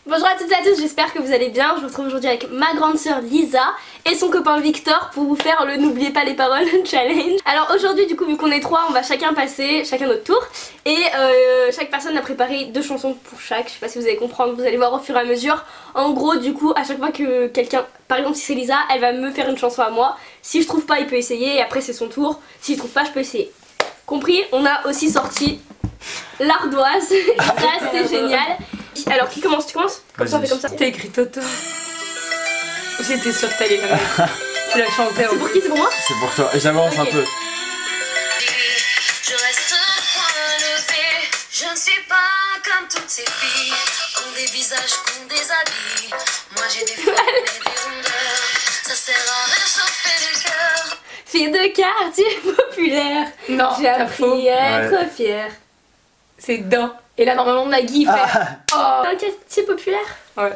Bonjour à toutes et à tous, j'espère que vous allez bien. Je vous retrouve aujourd'hui avec ma grande sœur Lisa et son copain Victor pour vous faire le N'oubliez pas les paroles challenge. Alors aujourd'hui du coup vu qu'on est trois, on va chacun passer chacun notre tour. Et chaque personne a préparé 2 chansons pour chaque. Je sais pas si vous allez comprendre, vous allez voir au fur et à mesure. En gros du coup à chaque fois que quelqu'un, par exemple si c'est Lisa, elle va me faire une chanson à moi. Si je trouve pas il peut essayer et après c'est son tour. Si je trouve pas je peux essayer. Compris? On a aussi sorti l'ardoise et ça c'est génial. Alors qui commence? Tu commences? Comme ça on fait comme ça. T'as écrit Toto. J'étais sûre que t'allais la mettre. Tu l'as chanté. C'est pour qui? C'est pour moi? C'est pour toi. Et j'avance un peu. Je reste point levé. Je ne suis pas comme toutes ces filles qui ont des visages, qui ont des habits. Moi j'ai des formes et des rondeurs. Ça sert à réchauffer le cœur. Fille de quartier populaire. Non, j'ai appris à être fière. C'est dans. Et là normalement Nagui fait. Oh. Un quartier populaire? Ouais.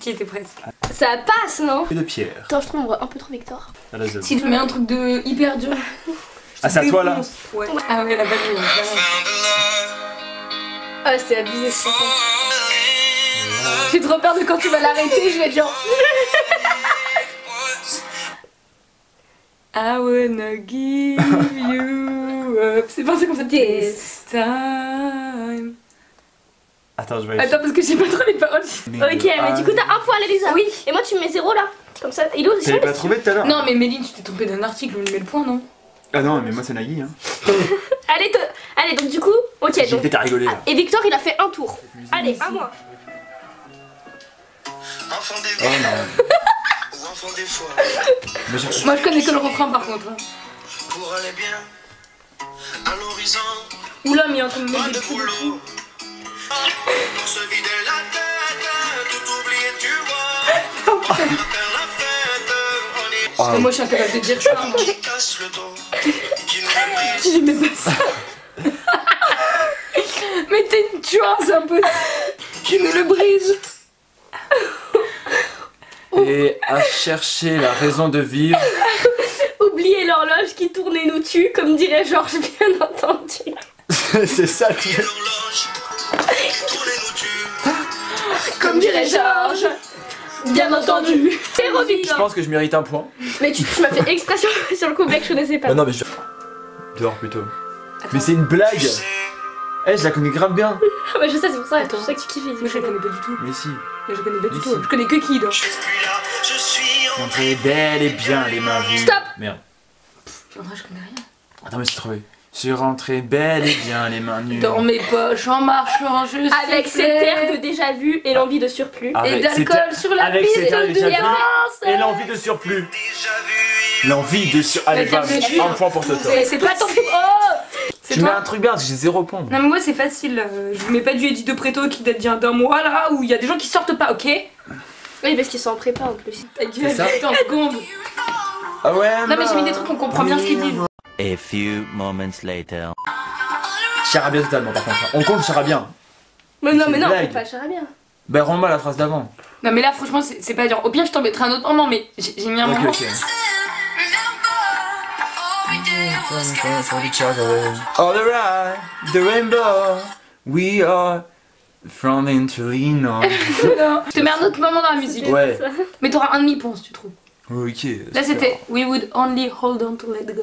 Qui était presque. Ça passe non? Et de pierre. Attends je trouve on voit un peu trop Victor. À la zone. Si tu mets un truc de hyper dur. Ah c'est à toi là? Ouais. Ah ouais la balle. Oh c'est abusé ce truc. J'ai trop peur de quand tu vas l'arrêter, je vais être genre. I wanna give you up. C'est pas comme ça. This time. Attends je vais. Attends parce que j'ai pas trop les paroles. Ok mais du coup t'as un point Elisa. Oui. Et moi tu me mets 0 là. Comme ça. Il est où? T'avais pas trouvé tout à l'heure? Non mais Méline tu t'es trompée d'un article, on lui met le point non? Ah non mais moi c'est Nagui hein. Allez donc du coup. Ok J'ai donc. peut-être à rigoler là. Et Victor il a fait un tour. Allez à moi. Enfant des Oh non. ou enfant des fois. Mais je... Moi je connais que le refrain par contre. Pour aller bien à l'horizon. Oula mais il y a encore Pas des de trucs. boulot. Pour se vider la tête, tout oublier tu vois. On va faire la fête. On est Parce que moi je suis incapable de dire ça. qui casse le dos. Qui nous brise. J'aimais pas ça. Mais t'es une chance un peu. Tu nous le brises. Et à chercher la raison de vivre. Oubliez l'horloge qui tourne et nous tue, comme dirait Georges bien entendu. C'est ça le Et truc. l'horloge qui tourne et nous tue. Comme dirait Georges bien entendu. Zéro Je Victor. pense que je mérite un point. Mais tu m'as fait expression sur le couplet que je connaissais pas. Bah non mais je... Dehors plutôt. Mais c'est une blague. Eh je la connais grave bien. Ah bah je sais c'est pour ça, Attends. je sais que tu kiffes. Moi je la connais pas du tout. Mais si. Je connais pas du Mais tout. si. Je connais que qui là. Je suis plus là, je suis en Montrez bel et bien les mains vides. Stop. Merde. En vrai je connais rien. Attends mais j'ai trouvé. Je suis rentré bel et bien les mains nues. Dans mes poches en marchant je sais Avec cet air de déjà vu et l'envie de surplus. Avec et d'alcool cet- sur la avec piste cet air de déjà vu. violence. Et l'envie de surplus. déjà vu. L'envie de sur... Allez Mais t'as bam, fait dur. un point pour Toto. C'est pas ton. Oh. C'est Tu mets toi. un truc bien parce que j'ai 0 point. Non mais moi c'est facile. Je vous mets pas du Eddie de Preto qui date d'un mois là où il y a des gens qui sortent pas, ok? Oui parce qu'ils sont en prépa en plus. Ta gueule, ça. putain, en seconde. Ah ouais. Non mais j'ai mis des trucs on comprend bien ce qu'ils disent. A few moments later. Charabia totalement par contre. On compte charabia. Mais non C'est mais une non, blague. pas cher bien. Bah rends-moi la phrase d'avant. Non mais là franchement c'est pas dur. Au pire je t'en mettrai un autre moment mais j'ai mis un Ok moment. ok. Remember, All around the rainbow, we are from into lean on. Non. Je te mets un autre moment dans la musique. Ouais. Mais t'auras un demi-point si tu trouves. Ok. Là super. c'était We would only hold on to let go.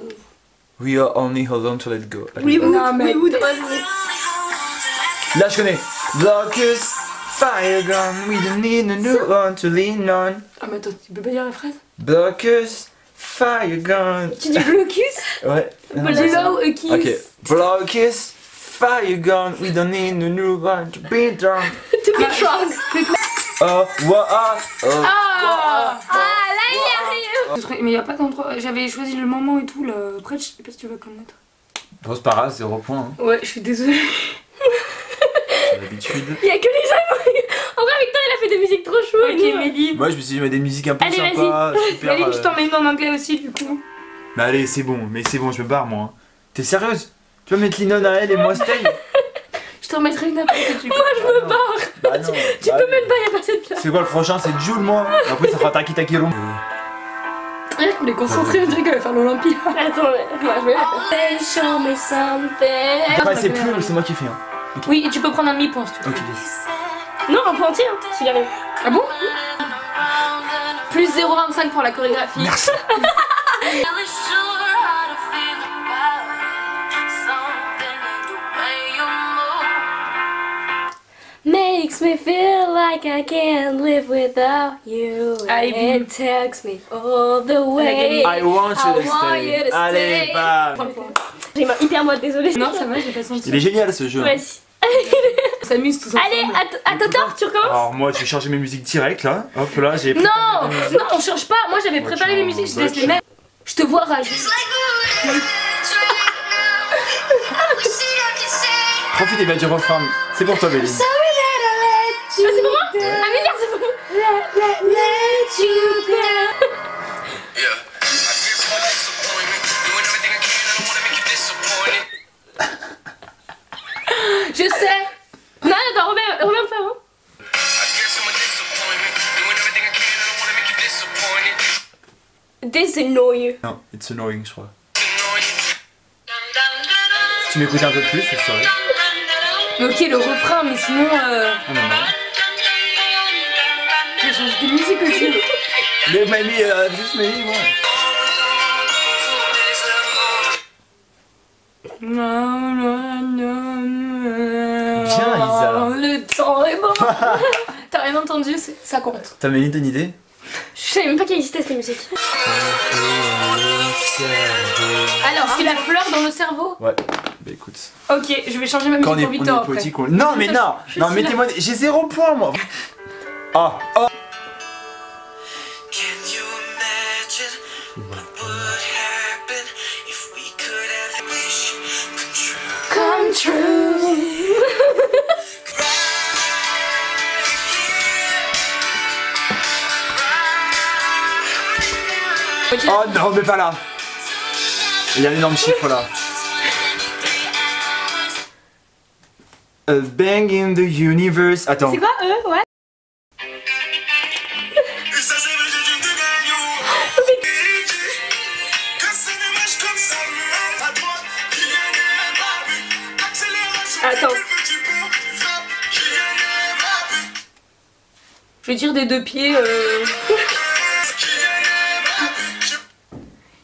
We are only hold on to let go. Allez. Oui Non, mais- oui. Là je connais. Blockus, fire gun, we don't need a new one to lean on. Ah mais attends, tu peux pas dire la phrase? Blockus, fire gun. Tu dis blocus? Ouais. Non, Below c'est ça. a kiss. Ok. Blockus, fire gun, we don't need a new one to be drunk. To be strong. Oh, wah, ah, oh. Ah. Ah là il y arrive. Mais y a pas d'endroit. J'avais choisi le moment et tout là. Après je sais pas si tu vas connaître. Bon, c'est pas grave, 0 point. Hein. Ouais, je suis désolée. C'est l'habitude. Il y a que les amis. En vrai Victor il a fait des musiques trop choues. Ok, Méline. Moi je me suis dit, mais des musiques un peu Allez, sympas, super. Méline, je t'en mets une en anglais aussi du coup. Mais allez, c'est bon, je me barre moi. Hein. T'es sérieuse? Tu vas mettre Linon à elle et moi Stay? Je t'en mettrai une après que tu. Moi je me barre. Bah non. Tu peux même pas, y a pas cette place. C'est quoi le prochain? C'est Jules moi. Et après ça fera Taki Taki Room. On est concentré, on dirait qu'elle va faire l'Olympia. Attends, mais moi je vais la faire. Hey, show me something. Enfin, c'est plus, c'est moi qui fais. Hein. Oui, et tu peux prendre un demi-point si tu veux. Ok. Non, un point entier, hein, s'il arrive. Ah bon? Plus 0,25 pour la chorégraphie. Merci. Makes me feel like I can't live without you. It takes me all the way. I want you to I want stay. you to Allez, stay. bam. J'ai ma hyper molle, désolée. Non, ça va, j'ai pas senti. Il est génial ce jeu. Vas-y. On s'amuse tous ensemble. Allez, à ta tort, tu recommences. Alors moi je vais charger mes musiques direct là. Hop là, j'ai. Non, non, on change pas. Moi j'avais préparé les musiques, je laisse les mêmes. Je te vois rager. Profitez bien du refrain. C'est pour toi, Béline. Ah, c'est pour moi? Ah mais merde, c'est pour moi. Let you go. Je sais. Non, attends, remets pas, hein. This annoy you. Non, it's annoying, je crois. Si tu m'écoutes un peu plus, je saurais. Mais ok, le refrain, mais sinon. Oh non, non. Je change de musique aussi. Mais mamie, juste mamie, moi. Viens, Lisa. Le temps est bon. T'as rien entendu, ça compte. T'as une idée? Je savais même pas qu'il existait cette musique. Alors, c'est la fleur dans le cerveau? Ouais, bah écoute. Ok, je vais changer ma musique Quand on est, pour Victor après. poétique, non mais non. Non, mettez-moi. J'ai 0 point moi. Ah, oh. Come true. Oh non, mais pas là. Il y a un énorme chiffre là. A bang in the universe. Attends. C'est quoi ouais. Attends. Je vais dire des deux pieds.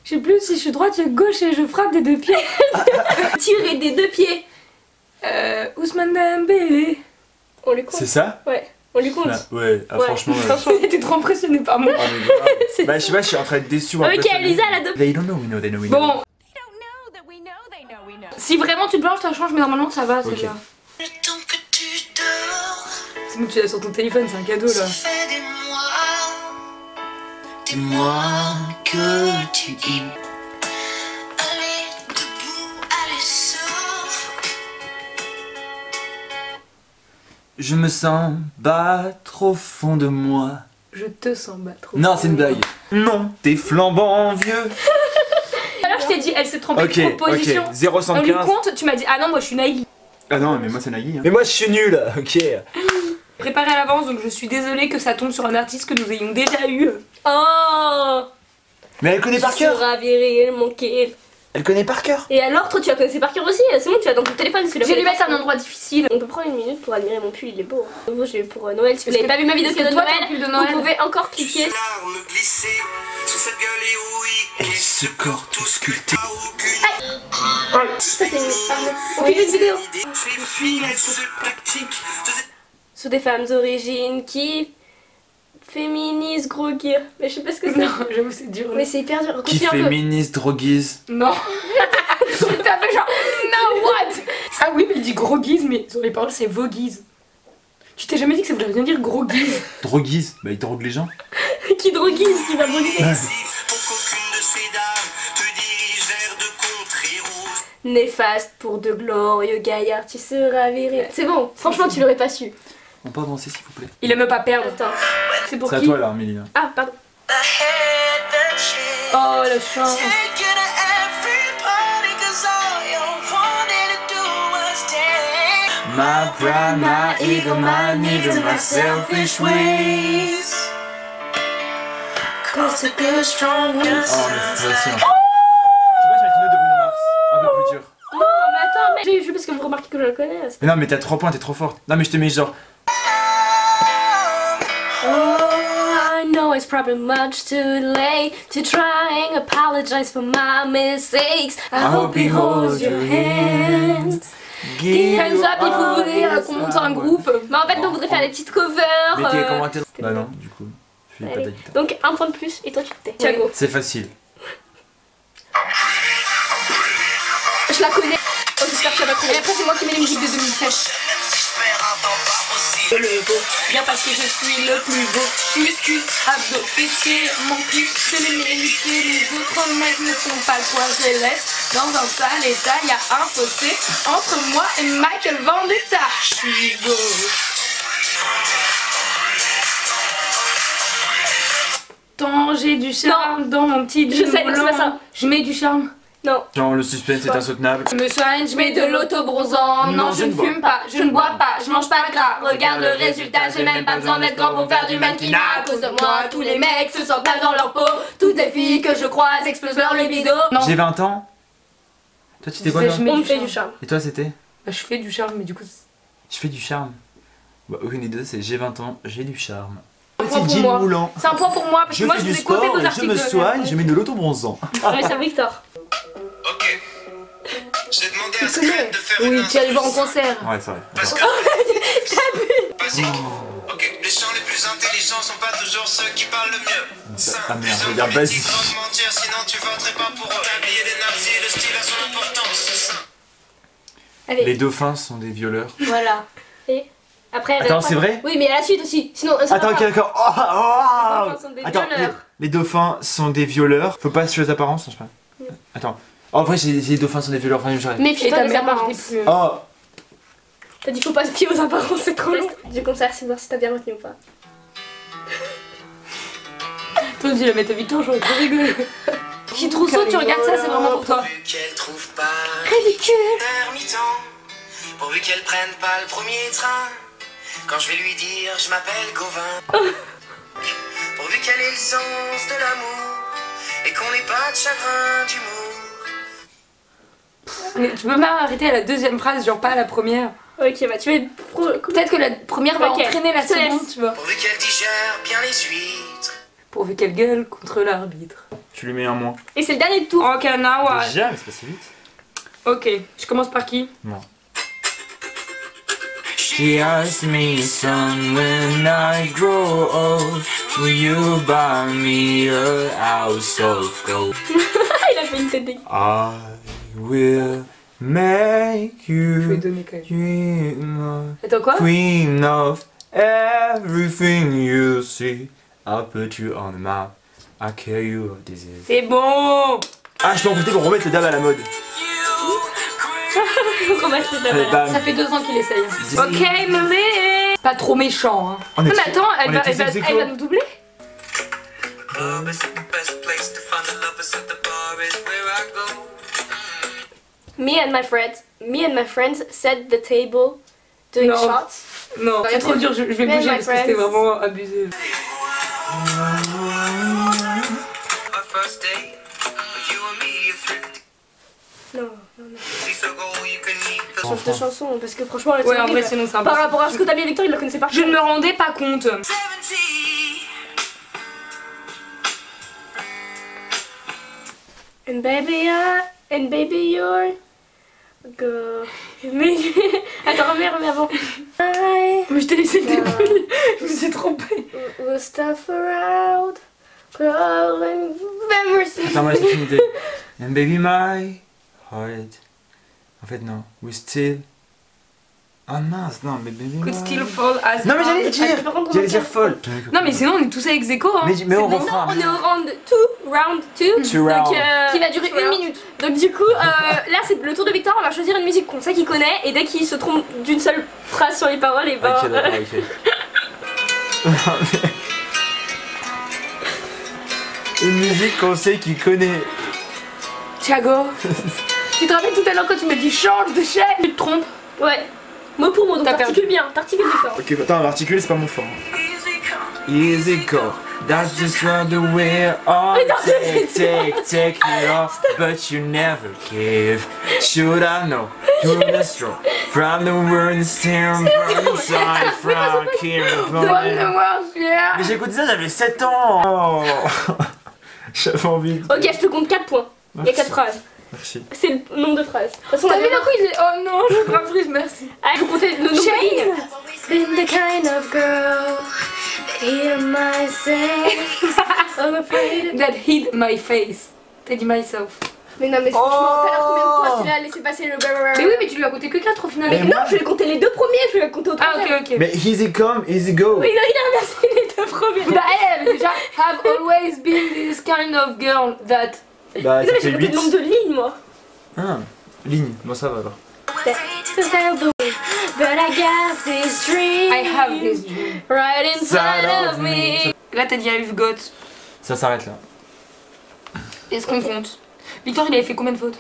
Je sais plus si je suis droite ou gauche et je frappe des deux pieds. Tirer des deux pieds. Ousmane Dembélé. On lui compte. C'est ça? Ouais, on lui compte. Ah, ouais, ah, Ouais. franchement. Franchement. T'es trop impressionné par moi. Ah, mais grave. Bah, je sais pas, je suis en train d'être déçu. Ok, Lisa, elle a deux. They don't know, we know, they know, we know. Bon. Si vraiment tu te planches, ça change, mais normalement ça va celle-là. Le temps que tu dors, C'est bon, tu l'as sur ton téléphone, c'est un cadeau ça là. fait des mois que tu aimes. Allez, debout, allez, sors. Je me sens battre au fond de moi. Je te sens battre. Non, c'est une blague. Non, t'es flambant vieux. Alors je t'ai dit, elle s'est trompée Ok, de proposition. ok, On lui 0,75. compte, tu m'as dit, ah non, moi je suis naïve. Ah non, mais moi c'est Nagui. Hein. Mais moi je suis nul, ok. Préparé à l'avance, donc je suis désolée que ça tombe sur un artiste que nous ayons déjà eu. Oh. Mais elle connaît par Tu cœur. seras viril, mon kid. Elle connaît par cœur. Et alors, toi, tu vas connaître par cœur aussi. C'est bon, tu vas dans ton téléphone. Je vais lui mettre un endroit difficile. On peut prendre une minute pour admirer mon pull, il est beau. Nouveau, je l'ai eu pour Noël. Si vous Parce n'avez que- pas vu ma vidéo parce que cadeau de toi, Noël, t'as un pull de Noël. vous pouvez encore cliquer. Larmes glissées sur cette gueule héroïque Et ce corps tout sculpté. Ça, c'est une. Pardon. On fait une vidéo. Je suis fidèle sous cette tactique. Sous des femmes d'origine qui féminisent gros gear. Mais je sais pas ce que c'est. Non, j'avoue, c'est dur. Mais c'est hyper dur. Qui Continue un peu. féminise, droguise. Non. T'as fait genre, no what? Ah oui, mais il dit gros guise, mais sur les paroles c'est voguise. Tu t'es jamais dit que ça voulait rien dire gros guise? Droguise. Bah il drogue les gens. Qui droguise, qui va droguiser. Pour qu'aucune de ces dames te dirige vers de contrées roses. Néfaste pour de glorieux gaillards, tu seras viril. C'est bon, franchement, tu l'aurais pas su. On peut avancer s'il vous plaît. Il aime pas perdre. Attends. C'est pour C'est à qui? toi là, Amélie. Ah, pardon. I had the chance. Oh, le chant. Take you to every party 'cause all you wanted to do was dance. My pride, my ego, my needs and my selfish ways. Cause the good strong Oh, mais c'est facile. Je sais pas, je vais mettre une note de Bruno Mars. Un peu plus dur. Non, mais attends, mais j'ai vu parce que vous remarquez que je le connais. Mais non, mais t'as 3 points, t'es trop forte. Non, mais je te mets genre. it's probably much too late to try and apologize for my mistakes. I hope he holds your hands. Hands up, il faut voter qu'on monte un groupe. Mais en fait, on voudrait faire des petites covers. Mettez les commentaires. Bah non, du coup. Je fais pas Allez. ta guitare. Donc un point de plus et toi tu te tais. Thiago. C'est facile. Je la connais. Oh, j'espère que tu vas trouver. Et après, c'est moi qui mets les musiques de 2007. Le beau, bien parce que je suis le plus beau. Muscu, abdos, fessiers, mon cul, je l'ai mérité. Les autres mecs ne sont pas quoi, je les laisse dans un sale état. Y a un fossé entre moi et Michael Vendetta. Je suis beau. Tant j'ai du charme dans mon petit Je sais, jean c'est pas blanc. ça. Je mets du charme. Non. Genre le suspense est insoutenable. Je me soigne, je mets de l'auto-bronzant. Non, je ne fume pas, je ne bois pas, je mange pas gras. Regarde le résultat, j'ai même pas besoin d'être grand pour faire du mannequinat. À cause de moi, tous les mecs se sentent mal dans leur peau. Toutes les filles que je croise explosent leur libido. Non, J'ai 20 ans. Toi tu t'es quoi toi? Je mets On me du fait charme. du charme. Et toi c'était? Bah, je fais du charme, mais du coup. Je fais du charme. Bah aucune des deux, c'est j'ai 20 ans, j'ai du charme. point Petit pour jean moi. moulant. C'est un point pour moi parce que Je moi fais je du vous ai copié sport, vos je articles. me de- soigne, je mets de l'auto-bronzant. Ouais, c'est Victor. Ok. J'ai demandé à Scred de faire une Oui, tu allais voir en introduction. concert. Ouais, c'est vrai. Parce que. Basique. Ok, les chants les plus intelligents sont pas toujours ceux qui parlent le mieux. Simple, Ah merde, plus je regarde politique, basique. trop mentir, sinon tu voterais pas pour eux. Habiller les nazis, le style a son importance, c'est ça. Allez. Les dauphins sont des violeurs. Voilà. Et après. Attends, c'est vrai? Oui, mais à la suite aussi. Sinon. Attends, ok, d'accord. Oh, oh, dauphins sont des Attends, violeurs. les dauphins sont des violeurs. Faut pas suivre les apparences, je sais pas. Attends. Oh, en vrai, les dauphins sont des violeurs. Enfin, j'arrête. Et Méfie-toi ta des mère marche apparences. des plus. Oh, T'as dit faut pas se fier aux apparences, c'est trop long. Du concert, c'est voir si t'as bien retenu ou pas. Toi, tu la mets à Victor, j'aurais trop rigolé. Qui Trousseau, tu regardes ça, c'est vraiment pour toi. Pourvu qu'elle trouve pas Ridicule. ermitant, pourvu qu'elle prenne pas le premier train. Quand je vais lui dire je m'appelle Gauvin, pourvu qu'elle ait le sens de l'amour et qu'on n'ait pas de chagrin d'humour. Mais tu peux même arrêter à la deuxième phrase, genre pas à la première. Ok, bah tu vas Peut-être que la première va Ok, entraîner la je te laisse. seconde, tu vois. Pourvu qu'elle digère bien les huîtres. Pourvu qu'elle gueule contre l'arbitre. tu lui mets un moins. Et c'est le dernier tour. Ok, now what? Déjà, mais c'est passé vite. Ok, je commence par qui? Non. She asked me, son, when I grow old, will you buy me a house of gold? Il a fait une tête dégueu. I will make Je vais you donner quand même. queen Attends, quoi? of, queen of everything you see. I'll put you on the map. I'll kill you of disease. C'est bon! Ah, je peux en profiter pour remettre le dab à la mode. Remettre le Allez, dab. bam. Ça fait 2 ans qu'il essaye. Ok, Melé! Pas trop méchant, hein. On est Non, mais tous- attends, on est tous ex aequo. elle va nous doubler? Love is the best place to find the lovers at the bar is where I go. Me and my friends set the table doing Non. shots. Non, c'est trop dur, je vais Mais bouger my parce que c'était friends. vraiment abusé. Our first date, you and me are thrifty. Non, So go, you can eat the change de chanson parce que franchement, elle est Ouais, en horrible. vrai, sinon c'est Par impossible. rapport à ce que t'as mis Victor, il la connaissait pas. Je ne me rendais pas compte. 70. And baby you're go. Attends, remets avant. I Mais je t'ai laissé le début. Je me suis trompée. will stuff around, crawling memories. Attends, moi j'ai une idée. And baby my heart. En fait, non. We still. Ah mince, non, mais baby Could my- still fall as. Non, mais j'allais Ah, dire. par contre, J'allais on dire va folle. Non, mais sinon on est tous à ex aequo, hein. Mais on C'est bon. refera. On est au round 2. Two rounds. Qui va durer 1 minute. Donc du coup, là c'est le tour de Victor, on va choisir une musique qu'on sait qu'il connaît et dès qu'il se trompe d'une seule phrase sur les paroles, et ben... Ok, d'accord, ok. Une musique qu'on sait qu'il connaît. Thiago. Tu te rappelles tout à l'heure quand tu m'as dit change de chaîne? Tu te trompes? Ouais. Mot pour mot, donc T'as t'articules bien, t'articules Victor. Ok, attends, l'articule c'est pas mon fort. Easy go, that's just what the way on take it off, but you never give. Should I know, you're the straw, From the world's town, inside from Yeah. Mais j'ai écouté ça, j'avais 7 ans. Oh. J'avais envie de... Ok, je te compte 4 points. Il y a 4 phrases. Merci. C'est le nombre de phrases. De toute façon, T'as vu d'un coup il est... Oh non, je grave merci. allez, vous comptez le nombre de lignes. Been the kind of girl that hid myself. I'm afraid that hid my face. T'as dit myself. Mais non, mais franchement, tout à l'heure, combien de fois tu l'as laissé passer le blablabla. Mais oui, mais tu lui as compté que 4 au final. Mais non, je vais compter les 2 premiers, je vais compter au Ah, troisième. ok. Mais easy come, easy go. Mais non, il a inversé les 2 premiers. Bah, elle avait déjà have always been this kind of girl that. Bah, Mais non, ça mais fait j'ai compté 8. le nombre de lignes, moi. Ah, ligne. Bon, ça va alors. But I got this dream I have this dream. right inside of me. Là, t'as dit I've got. Ça s'arrête là. Est-ce qu'on compte? Victor, il avait fait combien de fautes?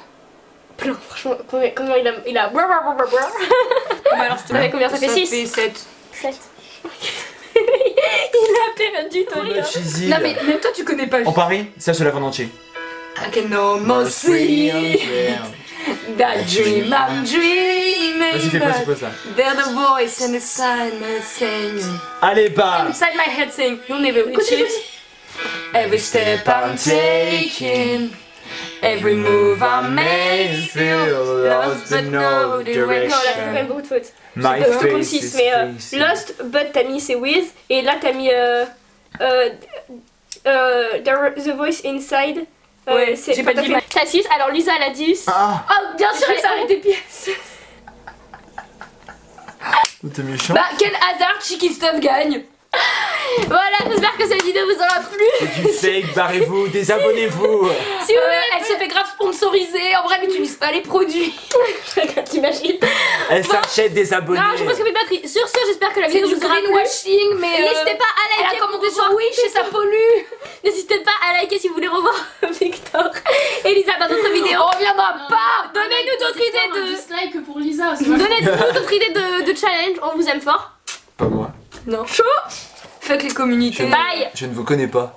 Plein, franchement, comment il a... Bah alors, je te savez combien ça fait? 6 Ça fait 7. 7. Il a perdu ton rire. Cheesy. Non, mais même toi, tu connais pas. En Paris, ça je la en entier. I can almost see that dream I'm dreaming. Vas-y, fais quoi ça? There's the voice and the sign saying Allez, bah. inside my head saying you'll never reach it. Every step I'm taking, every move I make, feel lost but no direction. Non, là t'as quand même beaucoup de fautes. My Je compte face 6, is mais facing. Lost, but t'as mis c'est with, et là t'as mis The Voice Inside. Ouais, c'est j'ai pas dit ma- T'as 6, alors Lisa elle a 10. Ah, Oh, bien sûr, elle s'est arrêtée pièce. t'es méchant. Bah, quel hasard, Chicky Stuff gagne. Voilà, j'espère que cette vidéo vous aura plu. C'est du fake, barrez-vous, désabonnez-vous. Si vous voulez, Elle se fait grave sponsoriser. En vrai, elle n'utilise pas les produits. t'imagines. Elle s'achète des abonnés. Non, je pense que plus de batterie. Sur ce, j'espère que la C'est vidéo du vous aura plu. greenwashing, mais N'hésitez pas à elle liker a pour commandé revoir. sur Wish et ça pollue. N'hésitez pas à liker si vous voulez revoir Victor et Lisa dans d'autres vidéos. On reviendra pas. Donnez-nous d'autres idées de... dislike pour Lisa. Donnez-nous d'autres idées de challenge. On vous aime fort. Pas moi. Non. Chaud. Fuck les communautés. Bye. Je ne vous connais pas.